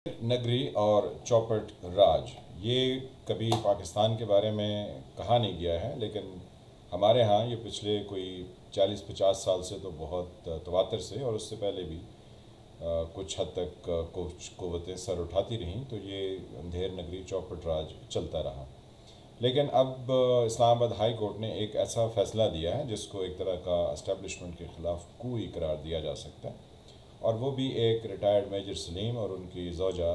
नगरी और चौपट राज ये कभी पाकिस्तान के बारे में कहा नहीं गया है, लेकिन हमारे यहाँ ये पिछले कोई 40-50 साल से तो बहुत तवातर से और उससे पहले भी कुछ हद तक कुछ क़ुव्वतें सर उठाती रहीं, तो ये अंधेर नगरी चौपट राज चलता रहा। लेकिन अब इस्लामाबाद हाई कोर्ट ने एक ऐसा फ़ैसला दिया है जिसको एक तरह का इस्टेब्लिशमेंट के ख़िलाफ़ कूई करार दिया जा सकता है, और वो भी एक रिटायर्ड मेजर सलीम और उनकी ज़ौजा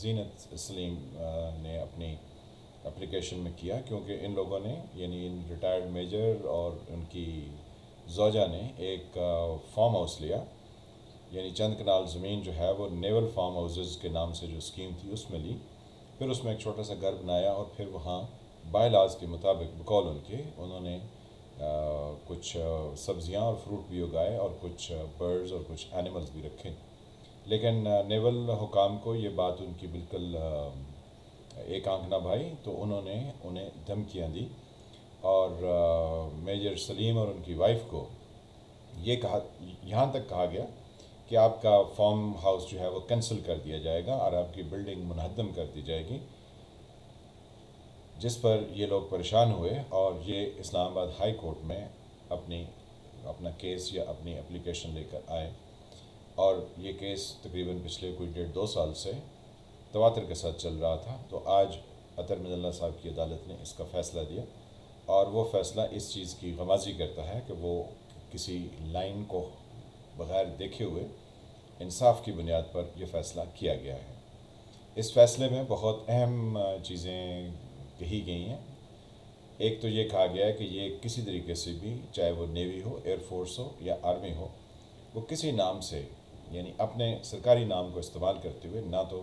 जीनत सलीम ने अपनी एप्लीकेशन में किया, क्योंकि इन लोगों ने यानी इन रिटायर्ड मेजर और उनकी ज़ौजा ने एक फार्म हाउस लिया, यानी चंद कनाल ज़मीन जो है वो नेवल फार्म हाउसेस के नाम से जो स्कीम थी उसमें ली। फिर उसमें एक छोटा सा घर बनाया और फिर वहाँ बायलाज के मुताबिक बकौल उनके उन्होंने कुछ सब्ज़ियाँ और फ्रूट भी उगाए और कुछ बर्ड्स और कुछ एनिमल्स भी रखे। लेकिन नेवल हुकाम को ये बात उनकी बिल्कुल एक आंख ना भाई, तो उन्होंने उन्हें धमकियाँ दी और मेजर सलीम और उनकी वाइफ को ये कहा, यहाँ तक कहा गया कि आपका फार्म हाउस जो है वो कैंसिल कर दिया जाएगा और आपकी बिल्डिंग मुनहद्दम कर दी जाएगी, जिस पर ये लोग परेशान हुए और ये इस्लामाबाद हाई कोर्ट में अपना केस या अपनी एप्लीकेशन लेकर आए। और ये केस तकरीबन पिछले कोई 1.5-2 साल से तवातर के साथ चल रहा था। तो आज अतर मिनल्ला साहब की अदालत ने इसका फ़ैसला दिया, और वो फ़ैसला इस चीज़ की गमाज़ी करता है कि वो किसी लाइन को बग़ैर देखे हुए इंसाफ की बुनियाद पर यह फ़ैसला किया गया है। इस फ़ैसले में बहुत अहम चीज़ें कही गई हैं। एक तो ये कहा गया है कि ये किसी तरीके से भी, चाहे वो नेवी हो, एयरफोर्स हो या आर्मी हो, वो किसी नाम से यानी अपने सरकारी नाम को इस्तेमाल करते हुए ना तो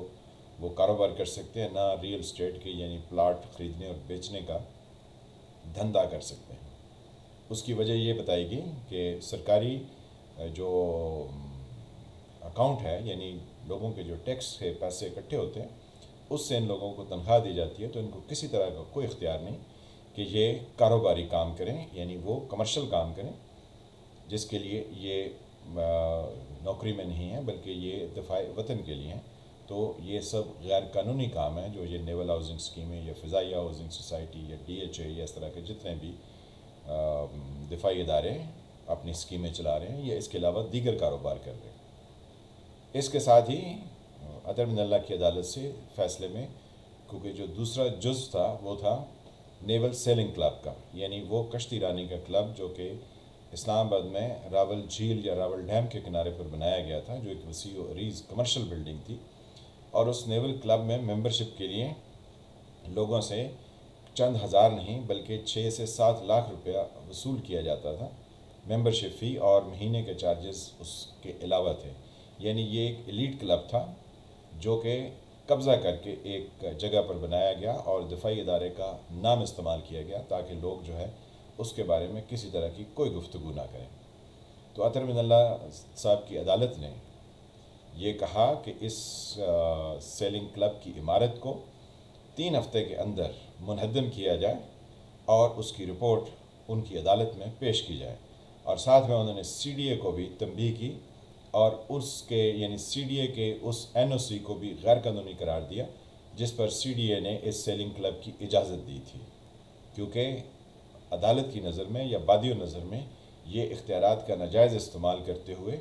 वो कारोबार कर सकते हैं, ना रियल स्टेट के यानी प्लाट ख़रीदने और बेचने का धंधा कर सकते हैं। उसकी वजह ये बताई गई कि सरकारी जो अकाउंट है, यानी लोगों के जो टैक्स के पैसे इकट्ठे होते हैं, उससे इन लोगों को तनख्वाह दी जाती है, तो इनको किसी तरह का कोई इख्तियार नहीं कि ये कारोबारी काम करें, यानी वो कमर्शियल काम करें जिसके लिए ये नौकरी में नहीं है, बल्कि ये दिफाए वतन के लिए हैं। तो ये सब गैर कानूनी काम है जो ये नेवल हाउसिंग स्कीमें या फ़िज़ाइया हाउसिंग सोसाइटी या DHA या इस तरह के जितने भी दिफाई इदारे अपनी स्कीमें चला रहे हैं, ये इसके अलावा दीगर कारोबार कर रहे हैं। इसके साथ ही अतर मिनल्ला की अदालत से फ़ैसले में, क्योंकि जो दूसरा जुज़ था वो था नेवल सेलिंग क्लब का, यानी वो कश्ती रानी का क्लब जो कि इस्लामाबाद में रावल झील या रावल डैम के किनारे पर बनाया गया था, जो एक वसी व अरीज़ कमर्शियल बिल्डिंग थी। और उस नेवल क्लब में मेंबरशिप के लिए लोगों से चंद हज़ार नहीं बल्कि 6 से 7 लाख रुपया वसूल किया जाता था मेंबरशिप फ़ी, और महीने के चार्जेस उसके अलावा थे। यानी ये एक एलीट क्लब था जो कि कब्ज़ा करके एक जगह पर बनाया गया और दिफाई इदारे का नाम इस्तेमाल किया गया ताकि लोग जो है उसके बारे में किसी तरह की कोई गुफ्तगू ना करें। तो अतर मिनल्ला साहब की अदालत ने ये कहा कि इस सेलिंग क्लब की इमारत को 3 हफ्ते के अंदर मुनहद्दम किया जाए और उसकी रिपोर्ट उनकी अदालत में पेश की जाए। और साथ में उन्होंने CDA को भी तंबीह की और उसके यानी CDA के उस NOC को भी गैर कानूनी करार दिया जिस पर CDA ने इस सेलिंग क्लब की इजाज़त दी थी, क्योंकि अदालत की नज़र में या बादियों नज़र में ये इख्तियारात का नाजायज़ इस्तेमाल करते हुए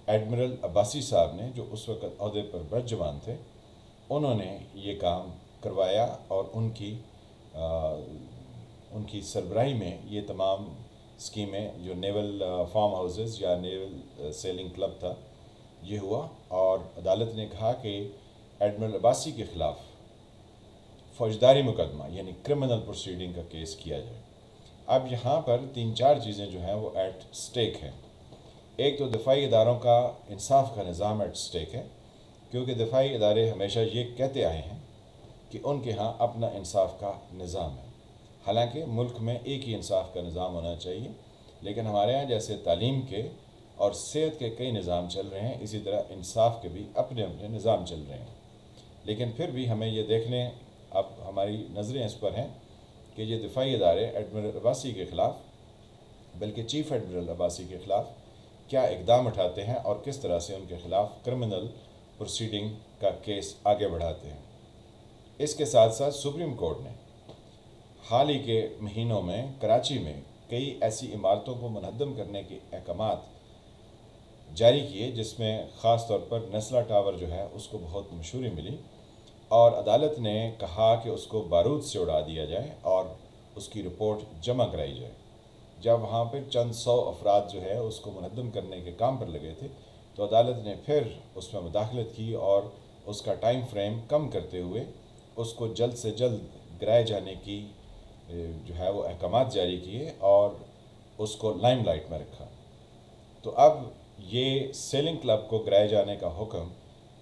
एडमिरल अब्बासी साहब ने, जो उस वक़्त ओहदे पर बरजवान थे, उन्होंने ये काम करवाया और उनकी सरबराही में ये तमाम स्कीमें जो नेवल फार्म हाउसेस या नेवल सेलिंग क्लब था ये हुआ। और अदालत ने कहा कि एडमिरल अब्बासी के ख़िलाफ़ फ़ौजदारी मुकदमा यानी क्रिमिनल प्रोसीडिंग का केस किया जाए। अब यहाँ पर 3-4 चीज़ें जो हैं वो एट स्टेक हैं। एक तो दिफाई इदारों का इंसाफ का निज़ाम एट स्टेक है, क्योंकि दिफाई इदारे हमेशा ये कहते आए हैं कि उनके यहाँ अपना इंसाफ का निज़ाम है। हालांकि मुल्क में एक ही इंसाफ का निज़ाम होना चाहिए, लेकिन हमारे यहाँ जैसे तालीम के और सेहत के कई निज़ाम चल रहे हैं, इसी तरह इंसाफ के भी अपने अपने निज़ाम चल रहे हैं। लेकिन फिर भी हमें ये देखने, अब हमारी नज़रें इस पर हैं कि ये दिफाई इदारे एडमिरल अब्बासी के ख़िलाफ़, बल्कि चीफ़ एडमिरल अब्बासी के ख़िलाफ़ क्या इक़दाम उठाते हैं और किस तरह से उनके ख़िलाफ़ क्रिमिनल प्रोसीडिंग का केस आगे बढ़ाते हैं। इसके साथ साथ सुप्रीम कोर्ट ने हाल ही के महीनों में कराची में कई ऐसी इमारतों को मुनहद्दम करने के अहकामात जारी किए जिसमें ख़ास तौर पर नस्ला टावर जो है उसको बहुत मशहूरी मिली और अदालत ने कहा कि उसको बारूद से उड़ा दिया जाए और उसकी रिपोर्ट जमा कराई जाए। जब वहाँ पर चंद 100 अफराद जो है उसको मुनहद्दम करने के काम पर लगे थे तो अदालत ने फिर उसमें मुदाखलत की और उसका टाइम फ्रेम कम करते हुए उसको जल्द से जल्द गिराए जाने की जो है वो अहकामात जारी किए और उसको लाइमलाइट में रखा। तो अब ये सेलिंग क्लब को गिराए जाने का हुक्म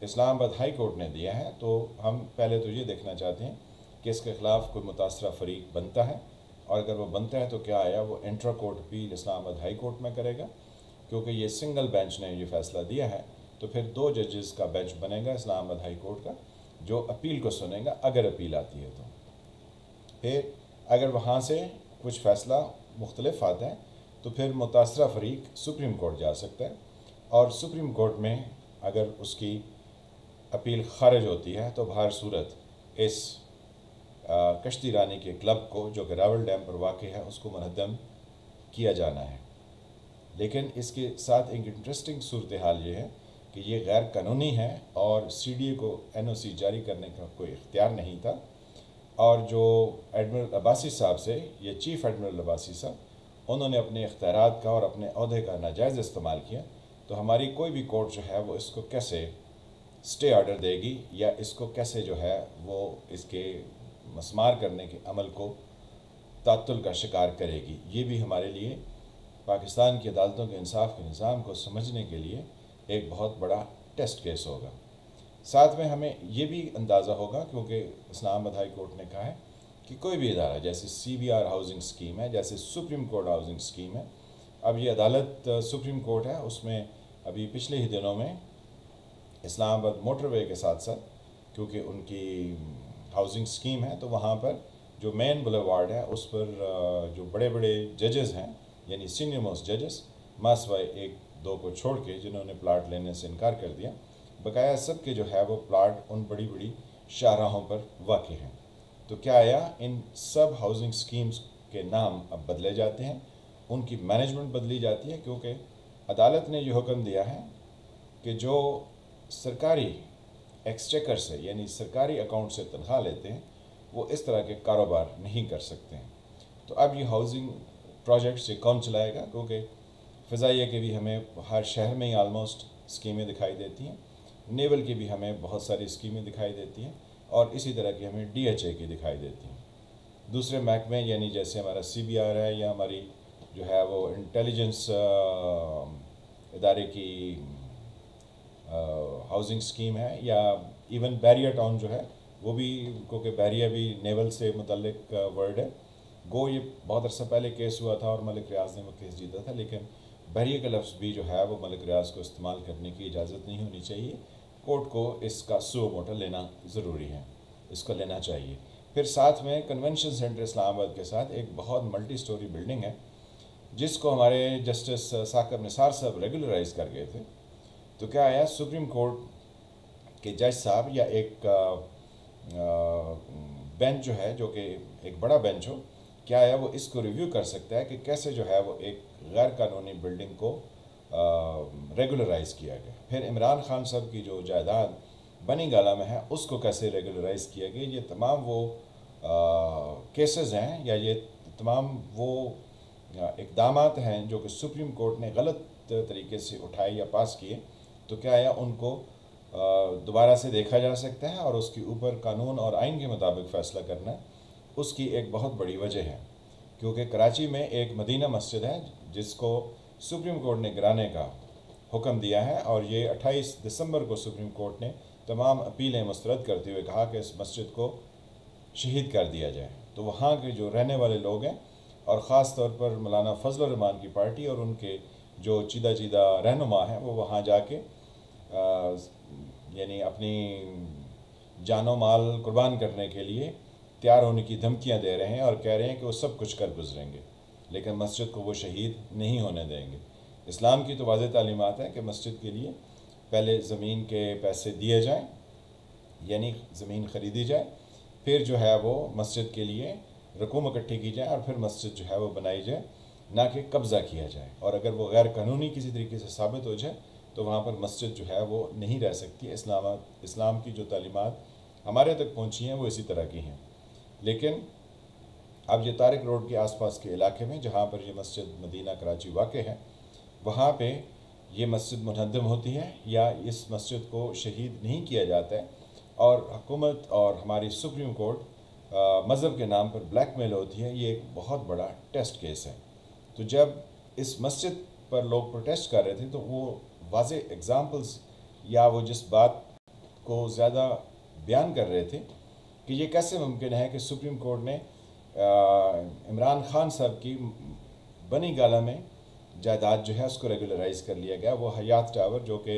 इस्लामाबाद हाई कोर्ट ने दिया है। तो हम पहले तो ये देखना चाहते हैं कि इसके ख़िलाफ़ कोई मुतासरा फरीक बनता है और अगर वो बनता है तो क्या आया वो intra court appeal Islamabad high court में करेगा, क्योंकि ये सिंगल बेंच ने ये फ़ैसला दिया है तो फिर 2 जजेस का बेंच बनेगा इस्लामाबाद हाई कोर्ट का जो अपील को सुनेगा अगर अपील आती है तो। फिर अगर वहाँ से कुछ फ़ैसला मुख्तलिफ आता है तो फिर मुतासरा फरीक सुप्रीम कोर्ट जा सकता है और सुप्रीम कोर्ट में अगर उसकी अपील खारिज होती है तो बहर सूरत इस कश्ती रानी के क्लब को जो कि रावल डैम पर वाक़ है उसको मुनहद्दम किया जाना है। लेकिन इसके साथ एक इंटरेस्टिंग सूरत हाल ये है कि ये गैर कानूनी है और CDA को NOC जारी करने का कोई इख्तियार नहीं था और जो एडमिरल अब्बासी साहब से ये चीफ़ एडमिरल अब्बासी साहब उन्होंने अपने इख्तियारात का और अपने ओहदे का नाजायज़ इस्तेमाल किया। तो हमारी कोई भी कोर्ट जो है वो इसको कैसे स्टे ऑर्डर देगी या इसको कैसे जो है वो इसके मस्मार करने के अमल को तात्तुल का शिकार करेगी, ये भी हमारे लिए पाकिस्तान की अदालतों के इंसाफ के निज़ाम को समझने के लिए एक बहुत बड़ा टेस्ट केस होगा। साथ में हमें ये भी अंदाज़ा होगा क्योंकि इस्लामाबाद हाई कोर्ट ने कहा है कि कोई भी इदारा जैसे CBR हाउसिंग स्कीम है, जैसे सुप्रीम कोर्ट हाउसिंग स्कीम है, अब ये अदालत सुप्रीम कोर्ट है उसमें अभी पिछले ही दिनों में इस्लामाबाद मोटरवे के साथ साथ क्योंकि उनकी हाउसिंग स्कीम है तो वहाँ पर जो मेन बुलेवार्ड है उस पर जो बड़े बड़े जजेस हैं यानी सीनियर मोस्ट जजेस मासवाई 1-2 को छोड़ के जिन्होंने प्लाट लेने से इनकार कर दिया, बकाया सब के जो है वो प्लाट उन बड़ी बड़ी शाहराहों पर वाक़ हैं। तो क्या आया इन सब हाउसिंग स्कीम्स के नाम अब बदले जाते हैं, उनकी मैनेजमेंट बदली जाती है क्योंकि अदालत ने ये हुक्म दिया है कि जो सरकारी एक्सचेकर से यानी सरकारी अकाउंट से तनख्वाह लेते हैं वो इस तरह के कारोबार नहीं कर सकते हैं। तो अब ये हाउसिंग प्रोजेक्ट्स ये कौन चलाएगा, क्योंकि फ़िज़ाइया के भी हमें हर शहर में ही आलमोस्ट स्कीमें दिखाई देती हैं, नेवल की भी हमें बहुत सारी स्कीमें दिखाई देती हैं और इसी तरह की हमें DHA की दिखाई देती हैं। दूसरे महकमे यानी जैसे हमारा CBR है या हमारी जो है वो इंटेलिजेंस इदारे की हाउसिंग स्कीम है या इवन बैरिया टाउन जो है वो भी, क्योंकि बैरिया भी नेवल से मुतल्लिक वर्ड है। गो ये बहुत अर्सा पहले केस हुआ था और मलिक रियाज ने वो केस जीता था, लेकिन बैरिया का लफ्ज़ भी जो है वो मलिक रियाज को इस्तेमाल करने की इजाज़त नहीं होनी चाहिए। कोर्ट को इसका सुओ मोटो लेना ज़रूरी है, इसको लेना चाहिए। फिर साथ में कन्वेंशन सेंटर इस्लामाबाद के साथ एक बहुत मल्टी स्टोरी बिल्डिंग है जिसको हमारे जस्टिस साकिब निसार साहब रेगुलराइज़ कर गए थे। तो क्या आया सुप्रीम कोर्ट के जज साहब या एक बेंच जो है जो कि एक बड़ा बेंच हो, क्या आया वो इसको रिव्यू कर सकता है कि कैसे जो है वो एक गैर कानूनी बिल्डिंग को रेगुलराइज़ किया गया। फिर इमरान खान साहब की जो जायदाद बनी गाला में है उसको कैसे रेगुलराइज़ किया गया। ये तमाम वो केसेस हैं या ये तमाम वो इक़दामात हैं जो कि सुप्रीम कोर्ट ने गलत तरीके से उठाए या पास किए। तो क्या आया उनको दोबारा से देखा जा सकता है और उसके ऊपर कानून और आइन के मुताबिक फ़ैसला करना उसकी एक बहुत बड़ी वजह है, क्योंकि कराची में एक मदीना मस्जिद है जिसको सुप्रीम कोर्ट ने गिराने का हुक्म दिया है और ये 28 दिसंबर को सुप्रीम कोर्ट ने तमाम अपीलें मुस्तरद करते हुए कहा कि इस मस्जिद को शहीद कर दिया जाए। तो वहाँ के जो रहने वाले लोग हैं और ख़ास तौर पर मौलाना फजल रहमान की पार्टी और उनके जो चीदा रहनुमा हैं वो वहाँ जाके यानी अपनी जानो माल कुर्बान करने के लिए तैयार होने की धमकियां दे रहे हैं और कह रहे हैं कि वो सब कुछ कर गुजरेंगे, लेकिन मस्जिद को वो शहीद नहीं होने देंगे। इस्लाम की तो वाज़ेह तालीमात है कि मस्जिद के लिए पहले ज़मीन के पैसे दिए जाएं, यानी ज़मीन ख़रीदी जाए, फिर जो है वो मस्जिद के लिए रकूम इकट्ठी की जाए और फिर मस्जिद जो है वो बनाई जाए, ना कि कब्ज़ा किया जाए। और अगर वो गैर कानूनी किसी तरीके से साबित हो जाए तो वहाँ पर मस्जिद जो है वो नहीं रह सकती। इस्लाम की जो तालीमात हमारे तक पहुँची हैं वो इसी तरह की हैं। लेकिन अब ये तारिक रोड के आसपास के इलाके में जहाँ पर ये मस्जिद मदीना कराची वाक़ है, वहाँ पे ये मस्जिद मुनहदम होती है या इस मस्जिद को शहीद नहीं किया जाता है और हुकूमत और हमारी सुप्रीम कोर्ट मज़हब के नाम पर ब्लैकमेल होती है। ये एक बहुत बड़ा टेस्ट केस है। तो जब इस मस्जिद पर लोग प्रोटेस्ट कर रहे थे तो वो वाज़े एग्ज़ाम्पल्स या वो जिस बात को ज़्यादा बयान कर रहे थे कि ये कैसे मुमकिन है कि सुप्रीम कोर्ट ने इमरान खान साहब की बनी गाला में जायदाद जो है उसको रेगुलराइज़ कर लिया गया। वो हयात टावर जो कि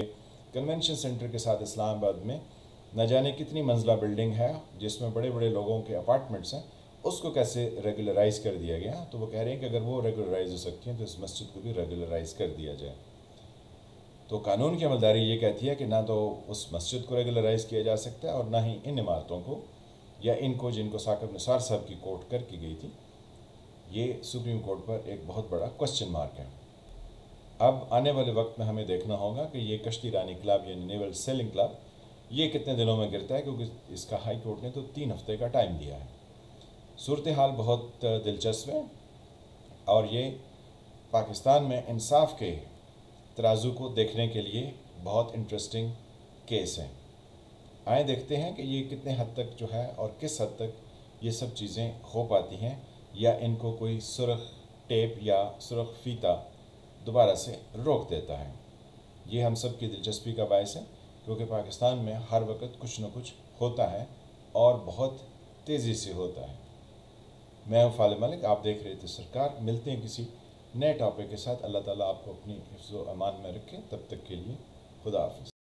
कन्वेंशन सेंटर के साथ इस्लामाबाद में न जाने कितनी मंजिला बिल्डिंग है जिसमें बड़े बड़े लोगों के अपार्टमेंट्स हैं, उसको कैसे रेगुलराइज़ कर दिया गया। तो वो कह रहे हैं कि अगर वो रेगुलराइज़ हो सकती हैं तो इस मस्जिद को भी रेगुलराइज़ कर दिया जाए। तो कानून की अमलदारी ये कहती है कि ना तो उस मस्जिद को रेगुलराइज़ किया जा सकता है और ना ही इन इमारतों को या इनको जिनको साकिब निसार साहब की कोर्ट कर की गई थी, ये सुप्रीम कोर्ट पर एक बहुत बड़ा क्वेश्चन मार्क है। अब आने वाले वक्त में हमें देखना होगा कि ये कश्ती रानी क्लब यानी नेवल सेलिंग क्लब ये कितने दिनों में गिरता है, क्योंकि इसका हाई कोर्ट ने तो 3 हफ्ते का टाइम दिया है। सूरत हाल बहुत दिलचस्प है और ये पाकिस्तान में इंसाफ के तराजू को देखने के लिए बहुत इंटरेस्टिंग केस है। आए देखते हैं कि ये कितने हद तक जो है और किस हद तक ये सब चीज़ें हो पाती हैं या इनको कोई सुर्ख टेप या सुर्ख फीता दोबारा से रोक देता है। ये हम सब की दिलचस्पी का बायस है, क्योंकि पाकिस्तान में हर वक्त कुछ न कुछ होता है और बहुत तेज़ी से होता है। मैं हूं फ़ालिद मलिक, आप देख रहे थे सरकार। मिलते हैं किसी नए टॉपिक के साथ। अल्लाह ताला आपको अपनी हिफ्ज़ व अमान में रखे। तब तक के लिए खुदा हाफ़िज़।